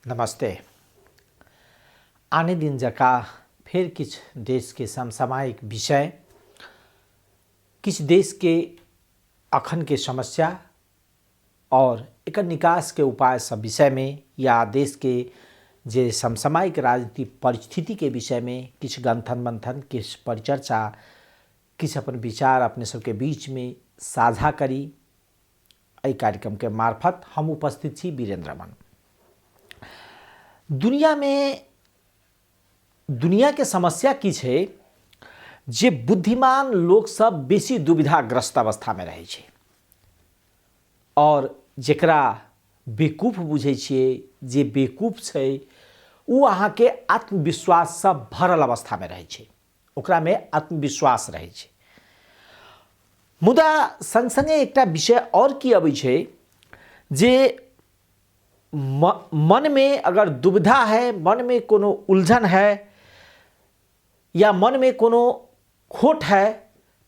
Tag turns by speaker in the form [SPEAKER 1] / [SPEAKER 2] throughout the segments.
[SPEAKER 1] नमस्ते। आने दिन जका फिर किछ देश के समसामयिक विषय, किछ देश के अखन के समस्या और एक निकास के उपाय सब विषय में या देश के जे समसामयिक राजनीतिक परिस्थिति के विषय में किछ गंथन मंथन, किछ परिचर्चा, किछ अपन विचार अपने सबके बीच में साझा करी। एहि कार्यक्रम के मार्फत हम उपस्थित छी वीरेंद्र मन। दुनिया के समस्या की छे जे बुद्धिमान लोग सब बेसी दुविधाग्रस्त अवस्था में रहे छे और जेकरा बेकूफ बुझे छिए, जे बेकूफ छे उ अहाँ के आत्मविश्वास से भरल अवस्था में रहे छे, ओकरा में आत्मविश्वास रहे छे। मुदा संग संगे एकटा विषय और की अबै छे जे मन में अगर दुविधा है, मन में कोनो उलझन है या मन में कोनो खोट है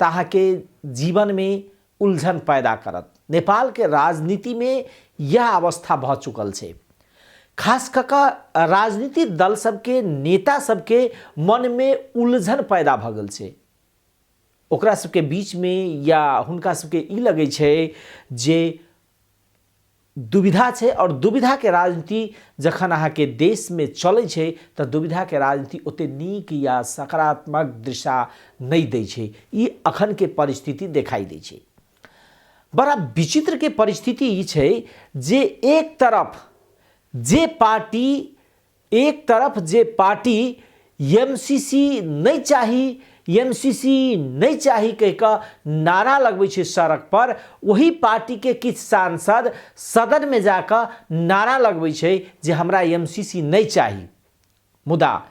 [SPEAKER 1] तो अहाँ के जीवन में उलझन पैदा करत। नेपाल के राजनीति में यह अवस्था भ चुकल छे। खास करके राजनीतिक दल सबके नेता सबके मन में उलझन पैदा भ गेल छे। ओकरा सबके बीच में या हुनका सबके ई लगे छे जे दुविधा छे और दुविधा के राजनीति जखन अहाँ के देश में चले छे तो दुविधा के राजनीति ओते नीक या सकारात्मक दिशा नहीं दै छे। ई अखन के परिस्थिति दिखाई दै छे। बड़ा विचित्र के परिस्थिति ई छे जे एक तरफ जे पार्टी एमसीसी नहीं चाही, एमसीसी नहीं चाही कह का नारा लगबै छे सड़क पर, वही पार्टी के किछ सांसद सदन में जाकर नारा लगबै छे जे हमरा एमसीसी नहीं चाही। मुदा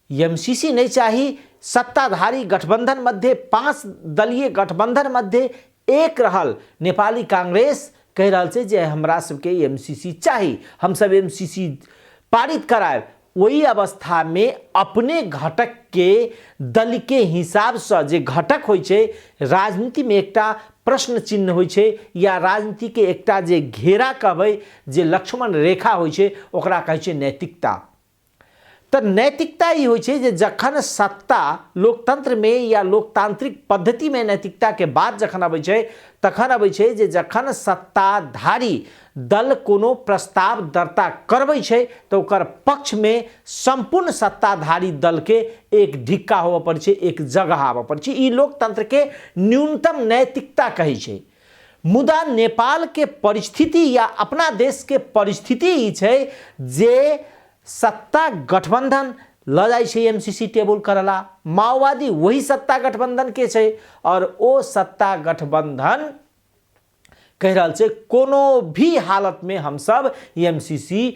[SPEAKER 1] एमसीसी नहीं चाही, सत्ताधारी गठबंधन मध्य 5 दलीय गठबंधन मध्य एक रहल नेपाली कांग्रेस कह रहल छे जे हमरा सबके एमसीसी चाही, हम सब एमसीसी पारित कराए। वही अवस्था में अपने घटक के दल के हिसाब से जे घटक होय छे, राजनीति में एकटा प्रश्न चिन्ह होय छे या राजनीति के एकटा जे घेरा कहबै जे लक्ष्मण रेखा होय छे, ओकरा कहै छे नैतिकता। तो नैतिकता ई होय छे जे जखन सत्ता लोकतंत्र में या लोकतांत्रिक पद्धति में नैतिकता के बात जखन अबै छे तखन अबै छे जे जखन सत्ताधारी दल कोनो प्रस्ताव दर्ता करबै छे तो ओकर पक्ष में संपूर्ण सत्ताधारी दल के एक ढिक्का होबे पड़ै छे, एक जगह आबे पड़ै छे। ई लोकतंत्र के न्यूनतम नैतिकता कहै छे। मुदा नेपाल के परिस्थिति या अपना देश के परिस्थिति ई छे जे सत्ता गठबंधन ल जाय छे एमसीसी टेबल करला। माओवादी वही सत्ता गठबंधन के छे और ओ सत्ता गठबंधन कह रहल छे कोनो भी हालत में हम सब एमसीसी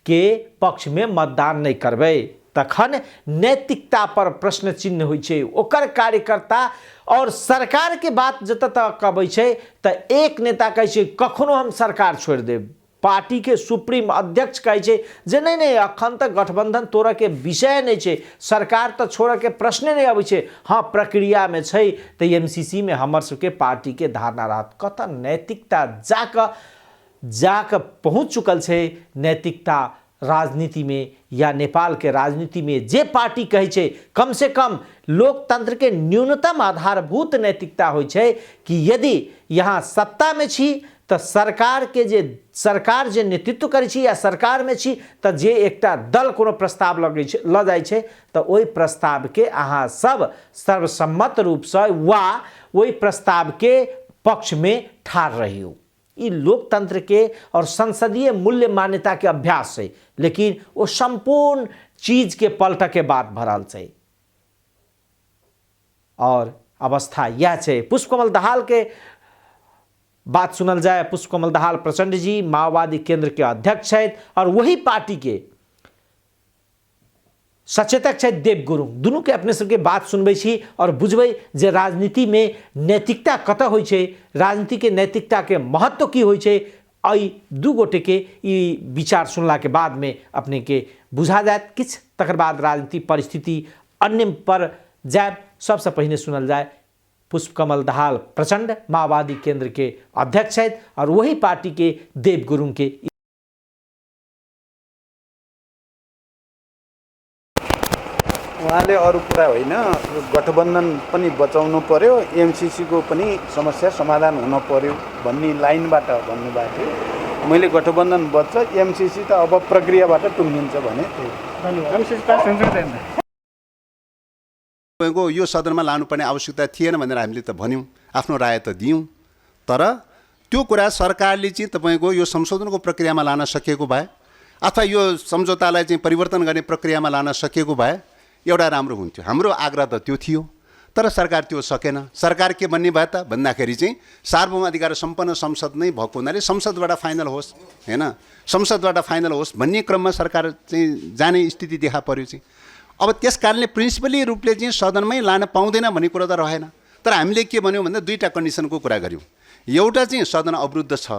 [SPEAKER 1] के पक्ष में मतदान नहीं करबे। तखन नैतिकता पर प्रश्न चिन्ह होय छे। ओकर कार्यकर्ता और सरकार के बात जत तक अबै छे त एक नेता कहै छे कखनो हम सरकार छोड़ देब। पार्टी के सुप्रीम अध्यक्ष कहे छे जे नहीं नहीं अखन तक गठबंधन तोड़ा के विषय नहीं छे, सरकार तो छोड़ के प्रश्न नहीं आबै छे। हाँ प्रक्रिया में छे तो एमसीसी में हमर सबके पार्टी के धारणा रहत। कत नैतिकता जाक पहुंच चुकल छे। नैतिकता राजनीति में या नेपाल के राजनीति में जे पार्टी कहे छे कम से कम लोकतंत्र के न्यूनतम आधारभूत नैतिकता होय छे कि यदि यहाँ सत्ता में छी तो सरकार के सरकार जे नेतृत्व करे छी या सरकार में छी तो जे एकटा दल कोनो प्रस्ताव ल जाय छे तो ओई प्रस्ताव के अहाँ सब सर्वसम्मत रूप से वा ओई प्रस्ताव के पक्ष में ठाड़ रहियो। ई लोकतंत्र के और संसदीय मूल्य मान्यता के अभ्यास है, लेकिन वो संपूर्ण चीज के पलट के बात भरल छे। और अवस्था यह छे। पुष्पकमल दाहाल के बात सुनल जाए। पुष्पकमल दाहाल प्रचंड जी माओवादी केंद्र के अध्यक्ष हैं और वही पार्टी के सचेतक है देव गुरुङ। दुनू के अपने सबके बात सुनबै छी और बुझबै जे राजनीति में नैतिकता कत होय छे, राजनीति के नैतिकता के महत्व की होय छे। आई दू गोटे के ई विचार सुनला के बाद में अपने के बुझा जात किछ। तकर बाद राजनीतिक परिस्थिति अन्य पर जाए। सबसे पहले सुनल जाए पुष्पकमल दाहाल प्रचंड माओवादी केंद्र के अध्यक्ष हैं और वही पार्टी के देव गुरुङ के
[SPEAKER 2] उहाँले अरू कुरा होइन, गठबन्धन पनि बचाउनु पर्यो, एमसिसीको पनि समस्या समाधान हुन पर्यो भन्ने लाइनबाट भन्नुभएको थियो। मैले गठबन्धन बच्छ, एमसिसी त अब प्रक्रियाबाट टुङ्गिन्छ भने
[SPEAKER 3] तपाईँको यो सदनमा लानुपर्ने आवश्यकता थिएन भनेर हामीले त भन्यौँ, आफ्नो राय त दियौँ। तर त्यो कुरा सरकारले चाहिँ तपाईँको यो संशोधनको प्रक्रियामा लान सकिएको भए अथवा यो सम्झौतालाई चाहिँ परिवर्तन गर्ने प्रक्रियामा लान सकिएको भए एउटा राम्रो हुन्थ्यो। हाम्रो आग्रह त त्यो थियो, तर सरकार त्यो सकेन। सरकार के भन्ने भयो त भन्दाखेरि चाहिँ सार्वभौम अधिकार सम्पन्न संसद नै भएको हुनाले संसदबाट फाइनल होस्, हैन, संसदबाट फाइनल होस् भन्ने क्रममा सरकार चाहिँ जाने स्थिति देखा पर्यो चाहिँ। अब त्यस कारणले प्रिन्सिपली रूपले चाहिँ सदनमै लान पाउँदैन भन्ने कुरा त रहेन। तर हामीले के भन्यौँ भन्दा दुईवटा कन्डिसनको कुरा गऱ्यौँ। एउटा चाहिँ सदन अवरुद्ध छ,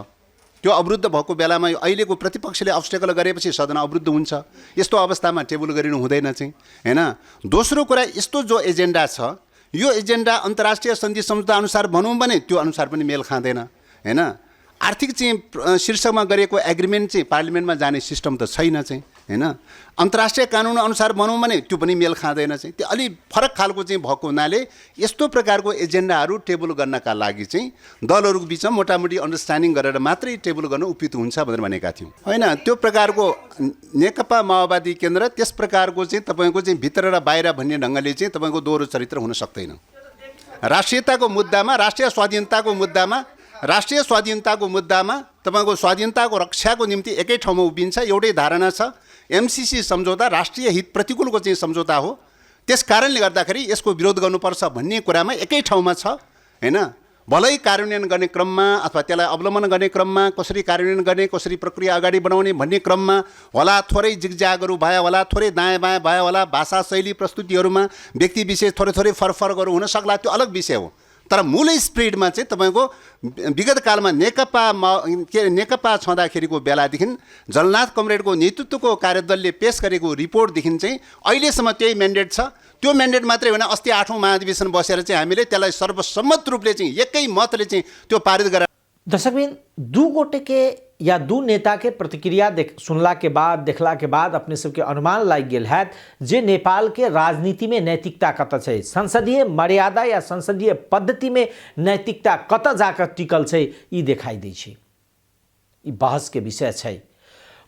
[SPEAKER 3] त्यो अवरुद्ध भएको बेलामा अहिलेको प्रतिपक्षले अब्स्टेकल गरेपछि सदन अवरुद्ध हुन्छ, यस्तो अवस्थामा टेबल गरिनु हुँदैन चाहिँ, हैन। दोस्रो कुरा, यस्तो जो एजेन्डा छ यो एजेन्डा अन्तर्राष्ट्रिय सन्धि सम्झौता अनुसार भनौँ भने त्यो अनुसार पनि मेल खाँदैन, हैन। आर्थिक चाहिँ शीर्षकमा गरेको एग्रिमेन्ट चाहिँ पार्लिमेन्टमा जाने सिस्टम त छैन चाहिँ, हैन। अन्तर्राष्ट्रिय कानुन अनुसार भनौँ भने त्यो पनि मेल खाँदैन चाहिँ। त्यो अलि फरक खालको चाहिँ भएको हुनाले यस्तो प्रकारको एजेन्डाहरू टेबल गर्नका लागि चाहिँ दलहरूको बिचमा मोटामोटी अन्डरस्ट्यान्डिङ गरेर मात्रै टेबल गर्न उपयुक्त हुन्छ भनेर भनेका थियौँ, होइन। त्यो प्रकारको नेकपा माओवादी केन्द्र त्यस प्रकारको चाहिँ तपाईँको चाहिँ भित्र र बाहिर भन्ने ढङ्गले चाहिँ तपाईँको दोहोरो चरित्र हुन सक्दैन। राष्ट्रियताको मुद्दामा, राष्ट्रिय स्वाधीनताको मुद्दामा तपाईँको स्वाधीनताको रक्षाको निम्ति एकै ठाउँमा उभिन्छ। एउटै धारणा छ, एमसिसी सम्झौता राष्ट्रिय हित प्रतिकूलको चाहिँ सम्झौता हो, त्यस कारणले गर्दाखेरि यसको विरोध गर्नुपर्छ भन्ने कुरामा एकै ठाउँमा छ, हैन। भलै कार्यान्वयन गर्ने क्रममा अथवा त्यसलाई अवलम्बन गर्ने क्रममा, कसरी कार्यान्वयन गर्ने, कसरी प्रक्रिया अगाडि बढाउने भन्ने क्रममा होला थोरै जिगजागहरू भयो होला, थोरै दायाँ बायाँ भयो होला, भाषा शैली प्रस्तुतिहरूमा व्यक्ति विशेष थोरै फरकहरू हुन सक्ला, त्यो अलग विषय हो। तर मूल स्पिरिटमा चाहिँ तपाईँको विगत कालमा नेकपा छँदाखेरिको बेलादेखि जलनाथ कमरेडको नेतृत्वको कार्यदलले पेश गरेको रिपोर्टदेखि चाहिँ अहिलेसम्म त्यही म्यान्डेट छ। त्यो म्यान्डेट मात्रै होइन, अस्ति 8औं महाधिवेशन बसेर चाहिँ हामीले त्यसलाई सर्वसम्मत रूपले चाहिँ एकै मतले चाहिँ त्यो पारित गरेर।
[SPEAKER 1] दर्शकबिन, दू गोटे के या दू नेता के प्रतिक्रिया सुनला के बाद, देखला के बाद अपने सबके अनुमान लाग गेल है जे नेपाल के राजनीति में नैतिकता कत है, संसदीय मर्यादा या संसदीय पद्धति में नैतिकता कत जाकर टिकल है, ई देखाई दै छै। ई बहस के विषय है।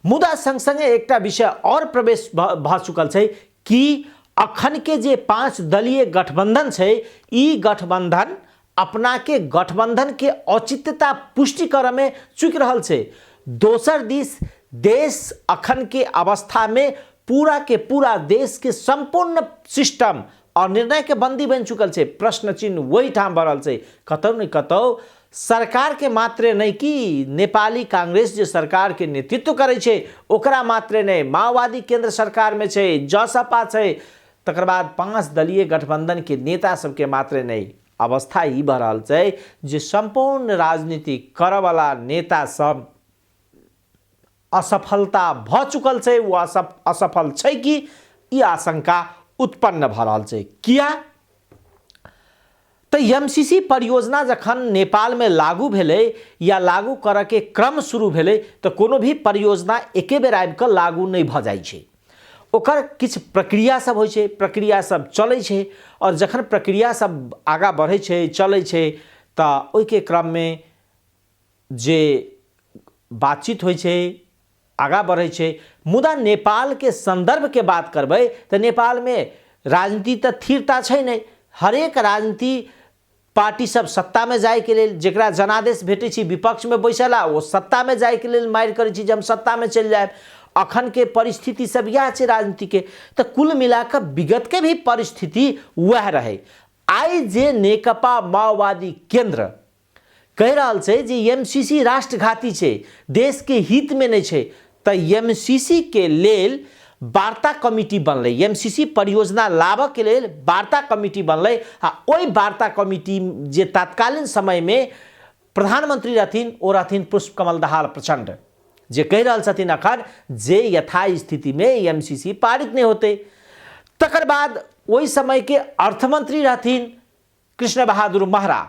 [SPEAKER 1] मुदा संगसंगे एकटा विषय और प्रवेश भ चुकल है कि अखन के जे 5 दलीय गठबंधन है, ई गठबंधन अपना के गठबंधन के औचित्यता पुष्टि करे में चुक रहल छे। दोसर दिस देश अखन के अवस्था में पूरा के पूरा देश के संपूर्ण सिस्टम और निर्णय के बंदी बन चुकल छे। प्रश्न चिन्ह वही ठाम भरल छे। कतौ न कतौ सरकार के मात्रे नहीं कि नेपाली कांग्रेस जो सरकार के नेतृत्व करे छे ओकरा मात्रे नहीं, माओवादी केंद्र सरकार में छे, जसपा छे, तकर बाद 5 दलीय गठबंधन के नेता सबके मात्रे नहीं। अवस्था ही भरल है जे संपूर्ण राजनीति करवाला नेता सब असफलता भ चुकल है। वो असफल है कि ये आशंका उत्पन्न भरल है। किया तो एमसीसी परियोजना जखन नेपाल में लागू भेले या लागू करे के क्रम शुरू भेले तो कोनो भी परियोजना एके बेर आबि के लागू नहीं भ जाइ छै। ओकर किछ प्रक्रिया सब होइ छै, प्रक्रिया सब चलै छै और जखन प्रक्रिया सब आगा बढ़ै छै, चलै छै त ओइ के क्रम में जे बातचीत होइ छै, आगा बढ़ै छै। मुदा नेपाल के संदर्भ के बात करबै त नेपाल में राजनीति त थिरता छै नहीं। हरेक राजनीति पार्टी सब सत्ता में जाए के लेल जेकरा जनादेश भेटे छी विपक्ष में बैसला, वो सत्ता में जाए के लेल मारि करै छी जे हम सत्ता में चल जाए। अखन के परिस्थिति सब यह है राजनीति के। तो कुल मिलाकर विगत के भी परिस्थिति वह रहे। आई जे नेकपा माओवादी केंद्र कह रहा है जे एमसीसी राष्ट्रघाती है, देश के हित में नहीं है, तो एमसीसी के लेल वार्ता कमिटी बनल, एमसीसी परियोजना लाभ के लेल वार्ता कमिटी बनल। आ ओई वार्ता कमिटी जे तत्कालीन समय में प्रधानमंत्री रहथिन ओ रहथिन पुष्पकमल दाहाल प्रचंड, जे कह रहा छथिन अखन जे यथा स्थिति में एमसीसी पारित नहीं होते। तकर बाद वही समय के अर्थमंत्री रहथिन कृष्ण बहादुर महरा।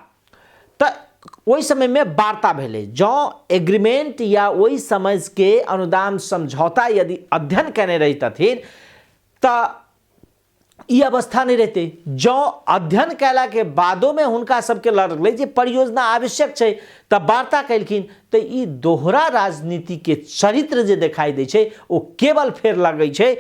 [SPEAKER 1] तो वही समय में वार्ता भेले, जो एग्रीमेंट या वही समय के अनुदान समझौता यदि अध्ययन करने रही तथिन तो ई अवस्था नहीं रहते जो अध्ययन कैला के बादो में हुनका सबके लगले जे परियोजना आवश्यक है तब वार्ता कैलखिन तो ई दोहरा राजनीति के चरित्र जे दिखाई दे छे वो केवल फेर लगे छे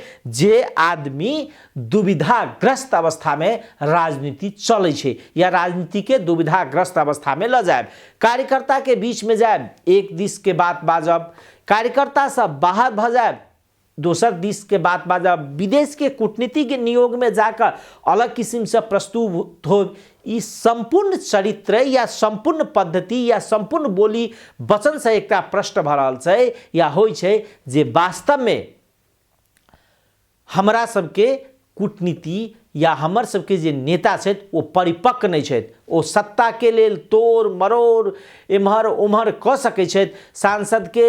[SPEAKER 1] जे आदमी दुविधाग्रस्त अवस्था में राजनीति चले छे या राजनीति के दुविधाग्रस्त अवस्था में ल जाए कार्यकर्ता के बीच में जाए एक दिस के बात बाजब कार्यकर्ता सब बाहर भ जाए दोसर दिस के बात बाजा विदेश के कूटनीति के नियोग में जाकर अलग किस्म से प्रस्तुत हो ई संपूर्ण चरित्र या संपूर्ण पद्धति या संपूर्ण बोली वचन से एक प्रश्न भरल है या होइ छै जे वास्तव में हमरा सबके कूटनीति या हमर सबके जे नेता छथि वो परिपक्व नहीं छथि ओ सत्ता के लेल तोड़ मरोड़ एम्हर उम्हर कऽ सकै छथि सांसद के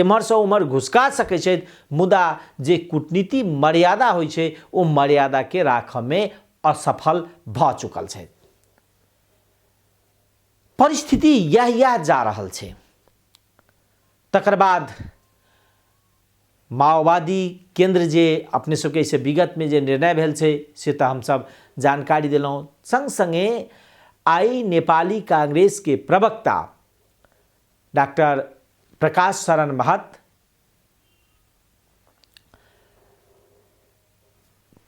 [SPEAKER 1] एम्हर से उम्हर घुसका सकै छथि मुदा जे कूटनीति मर्यादा होइ छै ओ मर्यादा के राखऽ में असफल भ चुकल छै परिस्थिति यह जा रहल छै तकर बाद माओवादी केंद्र जे अपने सबके से विगत में जे निर्णय भेल छै से तो हम सब जानकारी दिलौं संग संगे आई नेपाली कांग्रेस के प्रवक्ता डॉक्टर प्रकाश शरण महत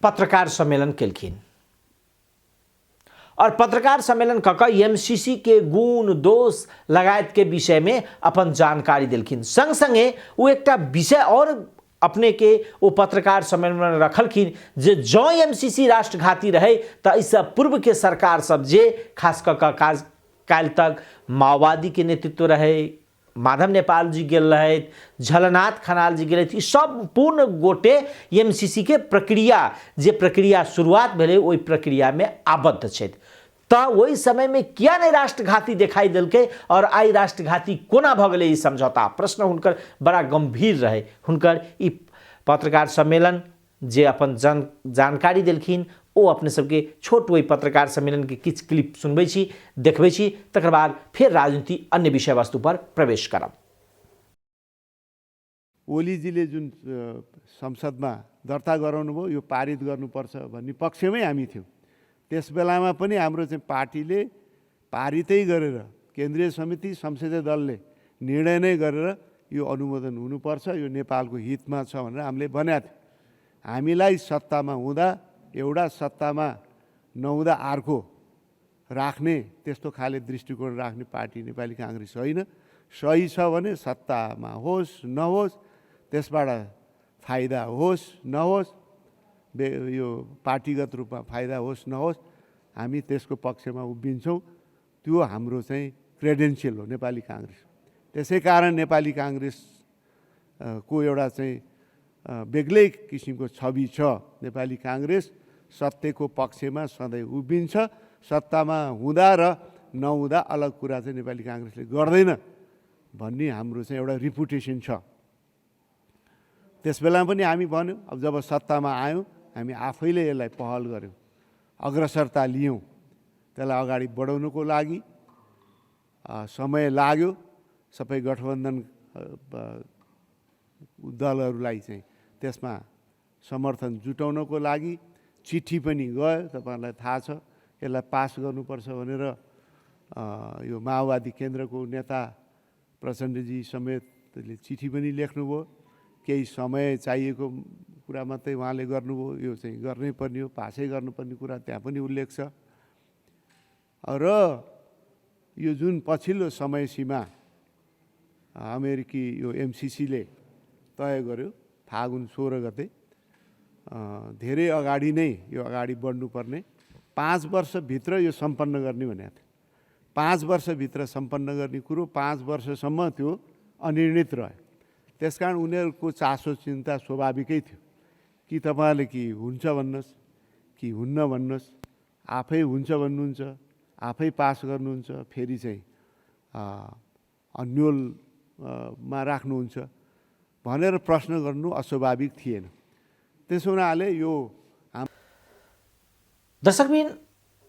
[SPEAKER 1] पत्रकार सम्मेलन केलखिन और पत्रकार सम्मेलन कऽ एमसीसी के गुण दोष लगायत के विषय में अपन जानकारी दिलखिन संग संगे वो एक विषय और अपने के वो पत्रकार सम्मेलन में रखलखिन जे जो एमसीसी राष्ट्रघाती रहे तो इससे पूर्व के सरकार सब जे खास कऽ काल तक माओवादी के नेतृत्व रहे माधव नेपाल जी गेल रहे झलनाथ खनाल जी गेल सब पूर्ण गोटे एमसीसी के प्रक्रिया जे प्रक्रिया शुरुआत भेले ओई प्रक्रिया में आबद्ध छथि तो वही समय में किया नहीं राष्ट्रघाती दिखाई दिलके और आई राष्ट्रघाती कोना भ गेलै ई समझौता प्रश्न हुनकर बड़ा गंभीर रहे हुनकर ई पत्रकार सम्मेलन जे अपन जानकारी दिलखिन ओ अपने सबके छोट वही पत्रकार सम्मेलन के किछ क्लिप सुनबै छी देखबै छी तकर बाद फिर राजनीति अन्य विषय वस्तु पर प्रवेश करब
[SPEAKER 4] ओलीजीले जुन संसदमा दर्ता गराउनु भयो यो पारित गर्नुपर्छ भन्ने पक्षमै हामी थियौँ त्यस बेलामा पनि हाम्रो चाहिँ पार्टीले पारितै गरेर केन्द्रीय समिति संसदीय दलले निर्णय नै गरेर यो अनुमोदन हुनुपर्छ यो नेपालको हितमा छ भनेर हामीले भनेका थियौँ हामीलाई सत्तामा हुँदा एउटा सत्तामा नहुँदा अर्को राख्ने त्यस्तो खाले दृष्टिकोण राख्ने पार्टी नेपाली कांग्रेस होइन सही छ भने सत्तामा होस् नहोस् त्यसबाट फाइदा होस् नहोस् यो पार्टीगत रूपमा फाइदा होस् नहोस् हामी त्यसको पक्षमा उभिन्छौँ त्यो हाम्रो चाहिँ क्रेडेन्सियल हो नेपाली कांग्रेस त्यसै कारण नेपाली कांग्रेस को एउटा चाहिँ बेग्लै किसिमको छवि छ नेपाली कांग्रेस सत्यको पक्षमा सधैँ उभिन्छ सत्तामा हुँदा र नहुँदा अलग कुरा चाहिँ नेपाली कांग्रेसले गर्दैन भन्ने हाम्रो चाहिँ एउटा रिपुटेसन छ त्यस बेला पनि हामी भन्यौँ अब जब सत्तामा आयौँ हामी आफैले यसलाई पहल गर्यौँ अग्रसरता लियौँ त्यसलाई अगाडि बढाउनको लागि समय लाग्यो सबै गठबन्धन दलहरूलाई चाहिँ त्यसमा समर्थन जुटाउनको लागि चिठी पनि गयो तपाईहरुलाई थाहा छ यसलाई पास गर्नुपर्छ भनेर यो माओवादी केन्द्रको नेता प्रचण्डजी समेतले चिठी पनि लेख्नुभयो केही समय चाहिएको कुरा मात्रै उहाँले गर्नुभयो यो चाहिँ गर्नै पर्ने हो पासै गर्नुपर्ने कुरा त्यहाँ पनि उल्लेख छ र यो जुन पछिल्लो समय सीमा अमेरिकी यो एमसीसीले तय गर्यो फागुन 16 गते धेरै अगाडि नै यो अगाडि बढ्नुपर्ने 5 वर्षभित्र यो सम्पन्न गर्ने भनेको थियो 5 वर्षभित्र सम्पन्न गर्ने कुरो 5 वर्षसम्म त्यो अनिर्णित रह्यो त्यसकारण उनीहरूको चासो चिन्ता स्वाभाविकै थियो कि तपाईहरुले कि हुन्छ भन्नुस् कि हुन्न भन्नुस् आफै हुन्छ भन्नुहुन्छ आफै पास गर्नुहुन्छ फेरि चाहिँ अन्यल मा राख्नुहुन्छ भनेर प्रश्न गर्नु अस्वाभाविक थिएन त्यसो हुनाले यो
[SPEAKER 1] दर्शकबिन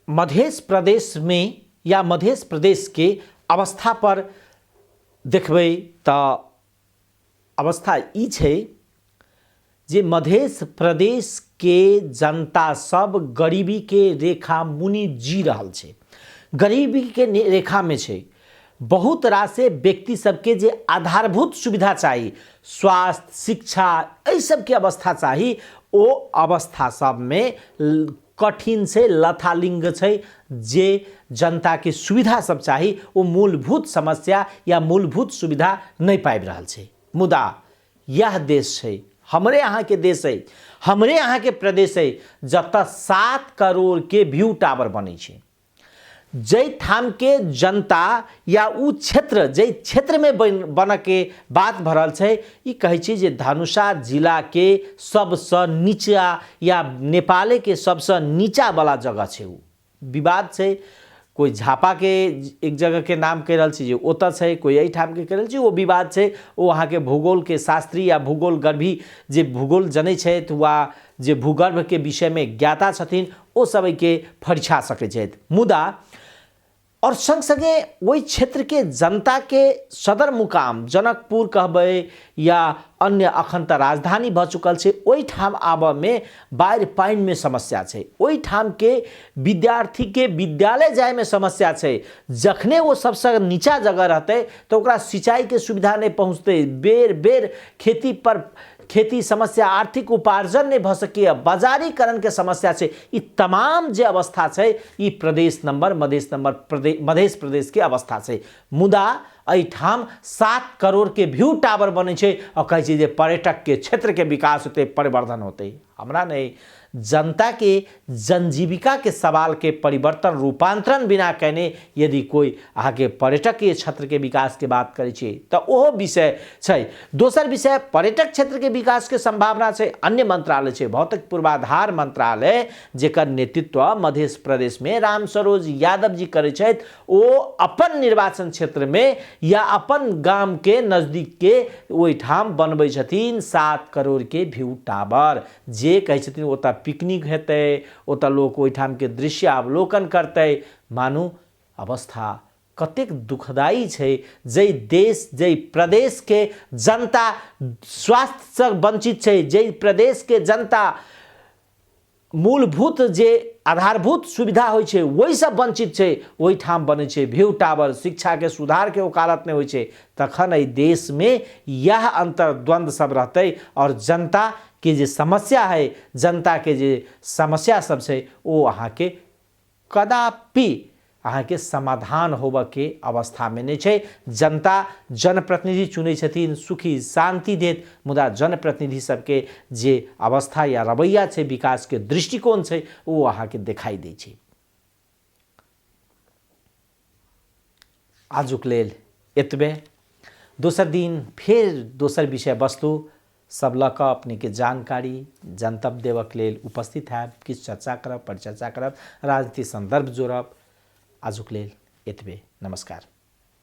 [SPEAKER 1] मध्य प्रदेश में या मध्य प्रदेश के अवस्था पर देखबै त अवस्था ई छै जे मध्य प्रदेश के जनता सब गरीबी के रेखा मुनि जी रहल छै, गरीबी के रेखा में छै। बहुत रासे व्यक्ति सबके जे आधारभूत सुविधा चाहिए, स्वास्थ्य, शिक्षा, एहि सबके अवस्था चाहिए, ओ अवस्था सब में कठिन से लथालिंग छै। जे जनता के सुविधा सब चाहिए वो मूलभूत समस्या या मूलभूत सुविधा नहीं पाबि रहल छै। मुदा यह देश है, हमरे यहाँ के देश है, हमरे यहाँ के प्रदेश है, जत 7 करोड़ के व्यू टावर बने छै। जै ठाम के जनता या उ क्षेत्र, जै क्षेत्र में बन के बात भरल छै, ई कहै छै जे धनुषा जिला के सबसे नीचा या नेपाले के सबसे नीचा वाला जगह छै। उ विवाद छै, कोई झापा के एक जगह के नाम कह रहल छै जे ओतऽ छै, कोई एहि ठाम के कह रहल छै, वो विवाद छै। वो वहाँ के भूगोल के शास्त्री या भूगोल गर्भी जे भूगोल जनै छथि वा जे भूगर्भ के विषय में ज्ञाता छथिन, ओ सब के फरिछा सकै छथि। मुदा और संग संगे वही क्षेत्र के जनता के सदर मुकाम जनकपुर कहबै या अन्य अखन त राजधानी भ चुकल छै, ओहि ठाम आबऽ में बाढ़ि पानि में समस्या छै। ओहि ठाम के विद्यार्थी के विद्यालय जाय में समस्या छै। जखने वो सबसे नीचा जगह रहते तो ओकरा सिंचाई के सुविधा नहीं पहुँचते, बेर बेर खेती समस्या, आर्थिक उपार्जन नहीं भ सके, बाजारीकरण के समस्या छै। ई तमाम जे अवस्था छै, ई प्रदेश नंबर मध्य प्रदेश के अवस्था छै। मुदा एहिठाम 7 करोड़ के व्यू टावर बने छै और कहै छै जे पर्यटक के क्षेत्र के विकास होते, परिवर्धन होते। हमरा नहीं, जनता के जनजीविका के सवाल के परिवर्तन रूपांतरण बिना कहने यदि कोई आगे पर्यटकीय क्षेत्र के विकास के बात करे छै तो ओहो विषय छै। दोसर विषय पर्यटक क्षेत्र के विकास के संभावना छै। अन्य मंत्रालय छै, भौतिक पूर्वाधार मंत्रालय, जेकर नेतृत्व मध्य प्रदेश में राम सरोज यादव जी करे छथि। ओ अपन निर्वाचन क्षेत्र में या अपन गांव के नजदीक के ओहिठाम बनबै छथिन 7 करोड़ के व्यू टावर, जे कहै छथिन ओतऽ पिकनिक हेतै, ओतऽ लोग ओहिठाम के दृश्य अवलोकन करतै। मानू अवस्था कतेक दुखदायी छै। जै देश, जै प्रदेश के जनता स्वास्थ्य से वंचित छै, जै प्रदेश के जनता मूलभूत जे आधारभूत सुविधा होइ छै वही सब वंचित छै, वही ठाम बने छै व्यू टावर। शिक्षा के सुधार के वकालत नहीं होइ छै, तखन एहि देश में यह अंतर्द्वंद सब रहते और जनता के जे समस्या है, जनता के जे समस्या सब छै, वो अहाँ के कदापि अहाँ के समाधान होबऽ के अवस्था में नहीं छै। जनता जनप्रतिनिधि चुनै छथिन सुखी शांति देत, मुदा जनप्रतिनिधि सबके जे अवस्था या रवैया छै, विकास के दृष्टिकोण छै, वो अहाँ के दिखाई दै छै। आजुक लेल एतबे। दोसर दिन फिर दोसर विषय वस्तु सब लऽ कऽ अपने के जानकारी जनतब देवक लेल उपस्थित है, किछु चर्चा करब, परिचर्चा करब, राजनीति संदर्भ जोड़ब। आजुक लेल एतबे। नमस्कार।